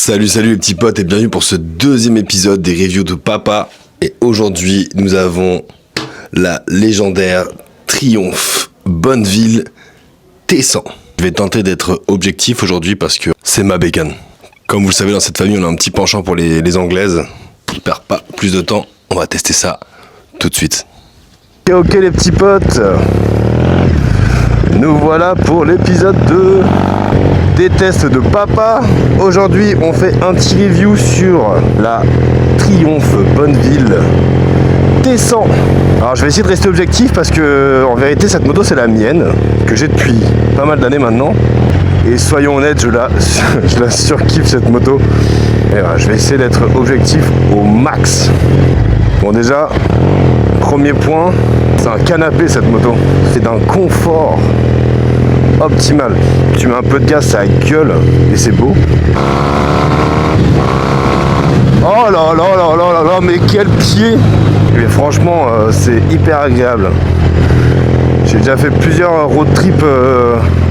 Salut les petits potes et bienvenue pour ce deuxième épisode des reviews de papa. Et aujourd'hui nous avons la légendaire Triumph Bonneville T100. Je vais tenter d'être objectif aujourd'hui parce que c'est ma bécane. Comme vous le savez, dans cette famille on a un petit penchant pour les anglaises. On perd pas plus de temps, on va tester ça tout de suite. Ok les petits potes, nous voilà pour l'épisode 2 des tests de papa. Aujourd'hui on fait un petit review sur la Triumph Bonneville T100. Alors je vais essayer de rester objectif parce que en vérité cette moto c'est la mienne, que j'ai depuis pas mal d'années maintenant. Et soyons honnêtes, je la surkiffe cette moto. Et voilà, je vais essayer d'être objectif au max. Bon déjà, premier point, c'est un canapé cette moto. C'est d'un confort optimal. Tu mets un peu de gaz, ça gueule et c'est beau. Oh là là là là là là, mais quel pied! Mais franchement, c'est hyper agréable. J'ai déjà fait plusieurs road trips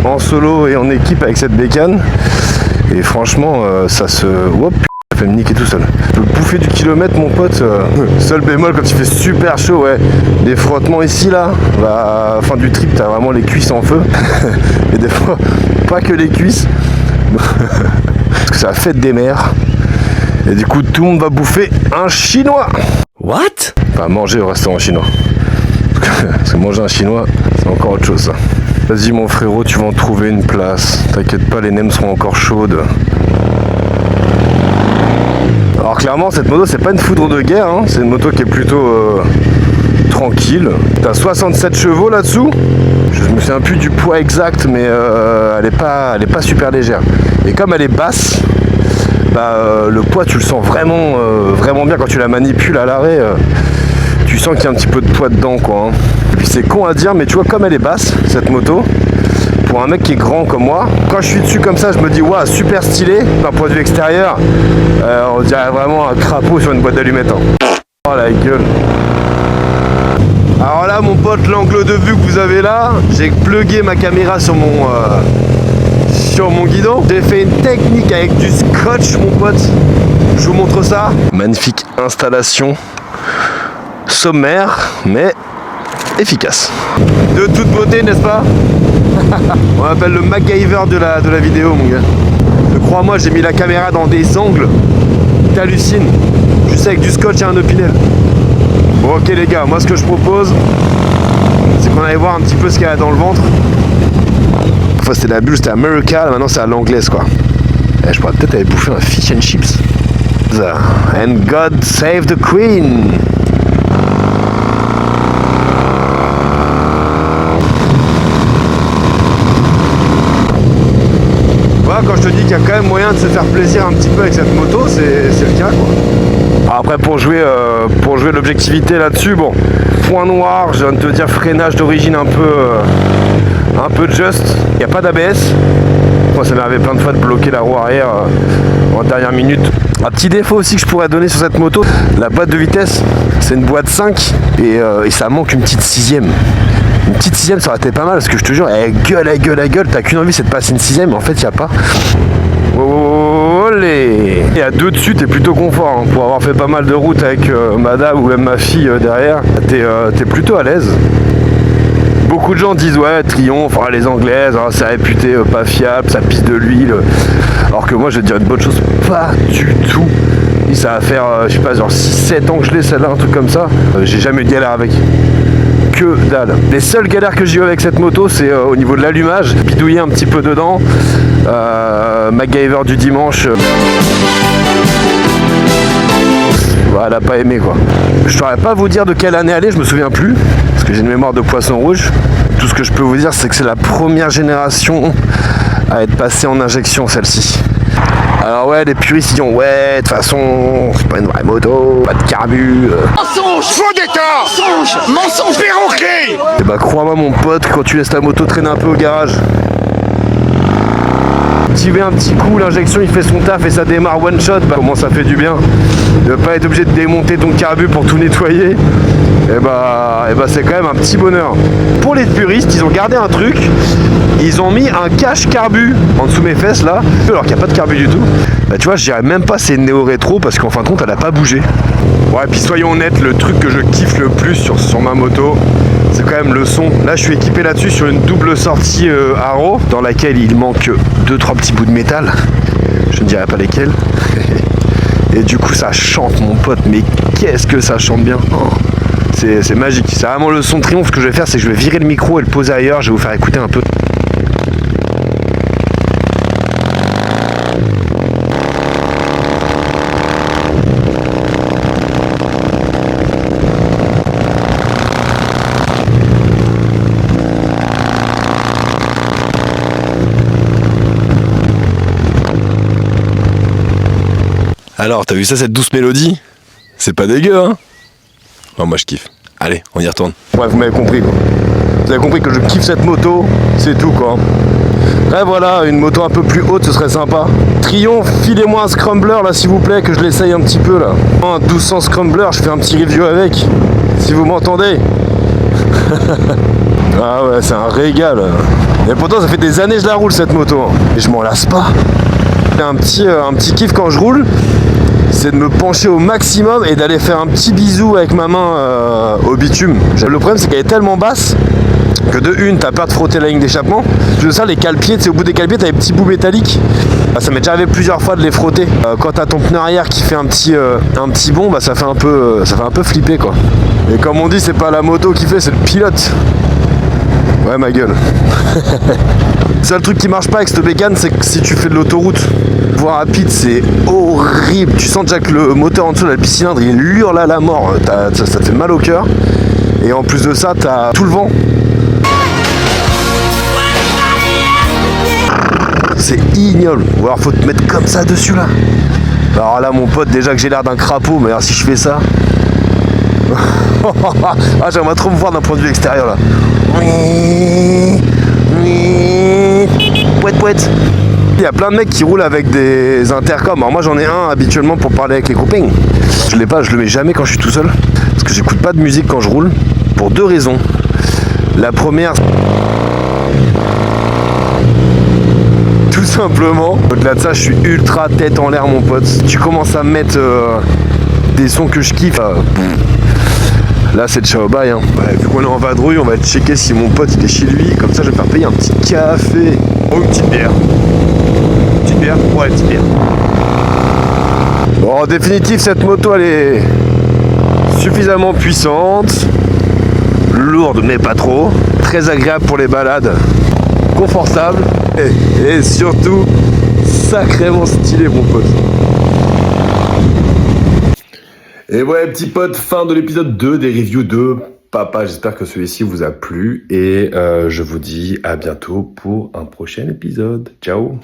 en solo et en équipe avec cette bécane. Et franchement, ça se... Hop, ça fait me niquer tout seul. Je peux bouffer du kilomètre mon pote. Seul bémol quand il fait super chaud, ouais. Les frottements ici là, à la fin du trip t'as vraiment les cuisses en feu. Et des fois, pas que les cuisses. Parce que c'est la fête des mères. Et du coup tout le monde va bouffer un chinois. What? Enfin manger au restaurant chinois. Parce que manger un chinois, c'est encore autre chose ça. Vas-y mon frérot, tu vas en trouver une place. T'inquiète pas, les nems seront encore chaudes. Alors clairement cette moto c'est pas une foudre de guerre, hein. C'est une moto qui est plutôt tranquille. T'as 67 chevaux là-dessous. Je me souviens plus du poids exact, mais elle est pas super légère. Et comme elle est basse, le poids tu le sens vraiment bien quand tu la manipules à l'arrêt. Tu sens qu'il y a un petit peu de poids dedans quoi, hein. Et puis c'est con à dire, mais tu vois comme elle est basse cette moto, pour un mec qui est grand comme moi, quand je suis dessus comme ça je me dis waouh, super stylé d'un point de vue extérieur. On dirait vraiment un crapaud sur une boîte d'allumettes, hein. Oh la gueule. Alors là mon pote, l'angle de vue que vous avez là, j'ai plugué ma caméra sur mon guidon. J'ai fait une technique avec du scotch mon pote. Je vous montre ça. Magnifique installation. Sommaire mais efficace. De toute beauté, n'est-ce pas? On m'appelle le MacGyver de la vidéo mon gars. Crois-moi, j'ai mis la caméra dans des angles. T'hallucines. Juste avec du scotch et un opinel. Bon ok les gars, moi ce que je propose, c'est qu'on aille voir un petit peu ce qu'il y a dans le ventre. Enfin c'était la bulle, c'était America, maintenant c'est à l'anglaise quoi. Et je pourrais peut-être aller bouffer un fish and chips. And God save the Queen. Voilà, quand je te dis qu'il y a quand même moyen de se faire plaisir un petit peu avec cette moto, c'est le cas quoi. Après pour jouer l'objectivité là-dessus, bon, point noir, je viens de te dire freinage d'origine un peu just. Il n'y a pas d'ABS. Moi ça m'est arrivé plein de fois de bloquer la roue arrière en dernière minute. Un petit défaut aussi que je pourrais donner sur cette moto, la boîte de vitesse, c'est une boîte 5 et ça manque une petite sixième. Une petite sixième ça aurait été pas mal parce que je te jure, elle gueule, t'as qu'une envie c'est de passer une sixième mais en fait il n'y a pas. Olé. Et à deux dessus t'es plutôt confort, hein. Pour avoir fait pas mal de routes avec madame ou même ma fille derrière, t'es plutôt à l'aise. Beaucoup de gens disent ouais Triumph, les anglaises, hein, c'est réputé pas fiable, ça pisse de l'huile. Alors que moi je vais te dire une bonne chose, pas du tout. Et ça va faire je sais pas genre 6-7 ans que je l'ai celle-là, un truc comme ça. J'ai jamais eu de galère avec. Que dalle. Les seules galères que j'ai eu avec cette moto c'est au niveau de l'allumage, bidouiller un petit peu dedans. MacGyver du dimanche. Elle a pas aimé quoi. Je saurais pas vous dire de quelle année elle est, je me souviens plus, parce que j'ai une mémoire de poisson rouge. Tout ce que je peux vous dire c'est que c'est la première génération à être passée en injection celle-ci. Alors ouais, les puristes ils disent ouais, de toute façon, c'est pas une vraie moto, pas de carbu. Mensonge! Faux d'état! Mensonge! Perroquet! Et crois-moi mon pote, quand tu laisses ta moto traîner un peu au garage, activer un petit coup, l'injection il fait son taf et ça démarre one shot, bah comment ça fait du bien de pas être obligé de démonter ton carbu pour tout nettoyer. Et bah c'est quand même un petit bonheur. Pour les puristes, ils ont gardé un truc, ils ont mis un cache carbu en dessous mes fesses là, alors qu'il n'y a pas de carbu du tout. Bah tu vois, je dirais même pas c'est néo-rétro parce qu'en fin de compte elle a pas bougé. Ouais, puis soyons honnêtes, le truc que je kiffe le plus sur ma moto, c'est quand même le son. Là je suis équipé là-dessus sur une double sortie Haro dans laquelle il manque 2-3 petits bouts de métal, je ne dirais pas lesquels. Et du coup ça chante mon pote, mais qu'est-ce que ça chante bien. Oh, c'est magique, c'est vraiment le son triomphe. Ce que je vais faire, c'est que je vais virer le micro et le poser ailleurs, je vais vous faire écouter un peu. Alors, t'as vu ça, cette douce mélodie? C'est pas dégueu, hein? Oh, moi je kiffe. Allez, on y retourne. Ouais, vous m'avez compris, quoi. Vous avez compris que je kiffe cette moto, c'est tout, quoi. Ouais, voilà, une moto un peu plus haute, ce serait sympa. Triomphe, filez-moi un scrambler, là, s'il vous plaît, que je l'essaye un petit peu, là. Un 1200 scrambler, je fais un petit review avec, si vous m'entendez. Ah ouais, c'est un régal. Et pourtant, ça fait des années que je la roule, cette moto, hein. Et je m'en lasse pas. Un petit kiff quand je roule, c'est de me pencher au maximum et d'aller faire un petit bisou avec ma main au bitume. Le problème, c'est qu'elle est tellement basse que de une, t'as peur de frotter la ligne d'échappement. De ça, les cale-pieds, au bout des cale-pieds, t'as des petits bouts métalliques. Bah, ça m'est déjà arrivé plusieurs fois de les frotter. Quand t'as ton pneu arrière qui fait un petit bond, bah, ça fait un peu flipper, quoi. Et comme on dit, c'est pas la moto qui fait, c'est le pilote. Ouais, ma gueule. Le seul truc qui marche pas avec cette bécane, c'est que si tu fais de l'autoroute, voie rapide, c'est horrible. Tu sens déjà que le moteur en dessous de la piscine, il hurle à la mort. Ça te fait mal au cœur. Et en plus de ça, t'as tout le vent. C'est ignoble. Ou alors faut te mettre comme ça dessus là. Alors là, mon pote, déjà que j'ai l'air d'un crapaud, mais alors si je fais ça. Ah, j'aimerais trop me voir d'un point de vue extérieur là. Pouette pouette. Il y a plein de mecs qui roulent avec des intercoms. Alors moi j'en ai un habituellement pour parler avec les copains. Je l'ai pas, je le mets jamais quand je suis tout seul. Parce que j'écoute pas de musique quand je roule. Pour deux raisons. La première, tout simplement, au-delà de ça, je suis ultra tête en l'air, mon pote. Si tu commences à me mettre des sons que je kiffe, là c'est le ciao bye, hein. Ouais, vu qu'on est en vadrouille, on va checker si mon pote il est chez lui. Comme ça je vais me faire payer un petit café. Oh, une petite bière. Une petite bière? Ouais, une petite bière. Bon, en définitive, cette moto elle est suffisamment puissante, lourde mais pas trop, très agréable pour les balades, confortable et surtout sacrément stylé, mon pote. Et ouais, petit pote, fin de l'épisode 2 des reviews de Papa. J'espère que celui-ci vous a plu et je vous dis à bientôt pour un prochain épisode. Ciao.